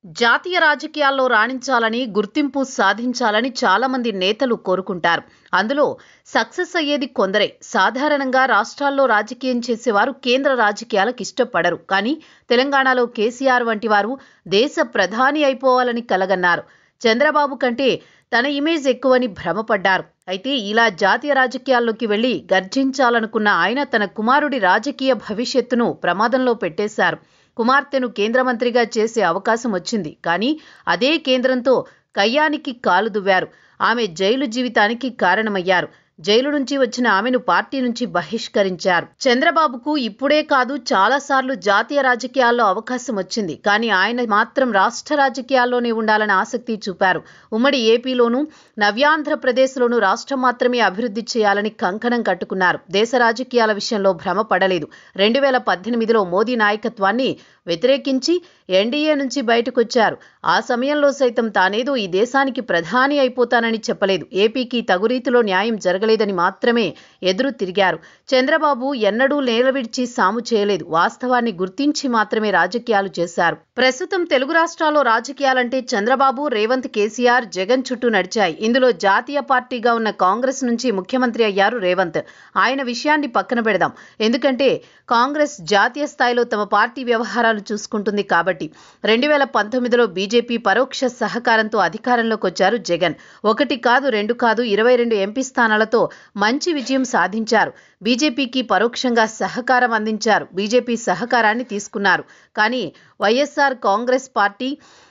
జాతీయ రాజకీయాల్లో రాణించాలని, గుర్తింపు సాధించాలని చాలా మంది నేతలు కోరుకుంటారు. అందులో సక్సెస్ అయ్యేది కొందరే. సాధారణంగా రాష్ట్రాల్లో రాజకీయం చేసేవారు కేంద్ర రాజకీయాలకు ఇష్టపడరు. కానీ తెలంగాణలో కేసీఆర్ వంటి వారు దేశ ప్రధాని అయిపోవాలని కలగన్నారు. చంద్రబాబు కంటే తన ఇమేజ్ ఎక్కువని భ్రమపడ్డారు. అయితే ఇలా జాతీయ రాజకీయాల్లోకి వెళ్లి గర్జించాలనుకున్న ఆయన తన కుమారుడి రాజకీయ భవిష్యత్తును ప్రమాదంలో పెట్టేశారు. కుమార్తెను కేంద్ర మంత్రిగా చేసే అవకాశం వచ్చింది. కానీ అదే కేంద్రంతో కయ్యానికి కాలు దువ్వారు. ఆమె జైలు జీవితానికి కారణమయ్యారు. జైలు నుంచి వచ్చిన ఆమెను పార్టీ నుంచి బహిష్కరించారు. చంద్రబాబుకు ఇప్పుడే కాదు చాలాసార్లు జాతీయ రాజకీయాల్లో అవకాశం వచ్చింది. కానీ ఆయన మాత్రం రాష్ట్ర రాజకీయాల్లోనే ఉండాలని ఆసక్తి చూపారు. ఉమ్మడి ఏపీలోనూ నవ్యాంధ్రప్రదేశ్లోనూ రాష్ట్రం మాత్రమే అభివృద్ధి చేయాలని కంకణం కట్టుకున్నారు. దేశ రాజకీయాల విషయంలో భ్రమపడలేదు. 2018లో మోదీ నాయకత్వాన్ని వ్యతిరేకించి ఎన్డీఏ నుంచి బయటకొచ్చారు. ఆ సమయంలో సైతం తానేదో ఈ దేశానికి ప్రధాని అయిపోతానని చెప్పలేదు. ఏపీకి తగురీతిలో న్యాయం జరగలేదని మాత్రమే ఎదురు తిరిగారు. చంద్రబాబు ఎన్నడూ నేల విడిచి సాము చేయలేదు. వాస్తవాన్ని గుర్తించి మాత్రమే రాజకీయాలు చేశారు. ప్రస్తుతం తెలుగు రాష్ట్రాల్లో రాజకీయాలంటే చంద్రబాబు, రేవంత్, కేసీఆర్, జగన్ చుట్టూ నడిచాయి. ఇందులో జాతీయ పార్టీగా ఉన్న కాంగ్రెస్ నుంచి ముఖ్యమంత్రి అయ్యారు రేవంత్. ఆయన విషయాన్ని పక్కన పెడదాం. ఎందుకంటే కాంగ్రెస్ జాతీయ స్థాయిలో తమ పార్టీ వ్యవహారాలు చూసుకుంటుంది కాబట్టి. 2019లో బీజేపీ పరోక్ష సహకారంతో అధికారంలోకి వచ్చారు జగన్. 1 కాదు 2 కాదు 22 ఎంపీ స్థానాలతో మంచి విజయం సాధించారు. బీజేపీకి పరోక్షంగా సహకారం అందించారు. బీజేపీ సహకారాన్ని తీసుకున్నారు. కానీ వైఎస్ఆర్ కాంగ్రెస్ పార్టీ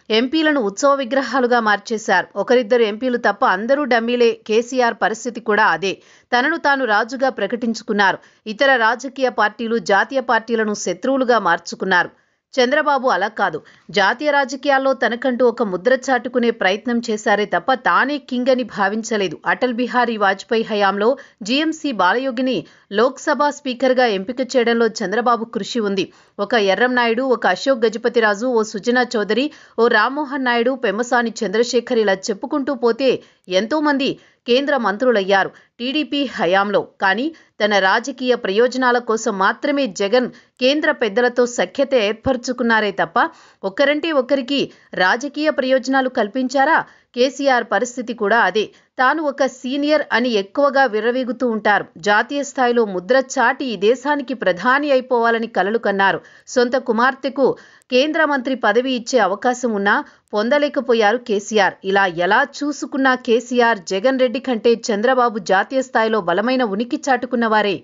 ఎంపీలను ఉత్సవ విగ్రహాలుగా మార్చేశారు. ఒకరిద్దరు ఎంపీలు తప్ప అందరూ డమ్మీలే. కేసీఆర్ పరిస్థితి కూడా అదే. తనను తాను రాజుగా ప్రకటించుకున్నారు. ఇతర రాజకీయ పార్టీలు జాతీయ పార్టీలను శత్రువులుగా మార్చుకున్నారు. చంద్రబాబు అలా కాదు. జాతీయ రాజకీయాల్లో తనకంటూ ఒక ముద్ర చాటుకునే ప్రయత్నం చేశారే తప్ప తానే కింగ్ అని భావించలేదు. అటల్ బిహారీ వాజ్పేయి హయాంలో జీఎంసీ బాలయోగిని లోక్సభ స్పీకర్గా ఎంపిక చేయడంలో చంద్రబాబు కృషి ఉంది. ఒక ఎర్రం నాయుడు, ఒక అశోక్ గజపతిరాజు, ఓ సుజనా చౌదరి, ఓ రామ్మోహన్ నాయుడు, పెమ్మసాని చంద్రశేఖర్ ఇలా చెప్పుకుంటూ పోతే ఎంతో మంది కేంద్ర మంత్రులయ్యారు టీడీపీ హయాంలో. కానీ తన రాజకీయ ప్రయోజనాల కోసం మాత్రమే జగన్ కేంద్ర పెద్దలతో సఖ్యత ఏర్పరచుకున్నారే తప్ప ఒకరంటే ఒకరికి రాజకీయ ప్రయోజనాలు కల్పించారా? కేసీఆర్ పరిస్థితి కూడా అదే. తాను ఒక సీనియర్ అని ఎక్కువగా విర్రవీగుతూ ఉంటారు. జాతీయ స్థాయిలో ముద్ర చాటి ఈ దేశానికి ప్రధాని అయిపోవాలని కలలు కన్నారు. సొంత కుమార్తెకు కేంద్ర మంత్రి పదవి ఇచ్చే అవకాశం ఉన్నా పొందలేకపోయారు కేసీఆర్. ఇలా ఎలా చూసుకున్నా కేసీఆర్, జగన్ రెడ్డి కంటే చంద్రబాబు జాతీయ స్థాయిలో బలమైన ఉనికి చాటుకున్నవారే.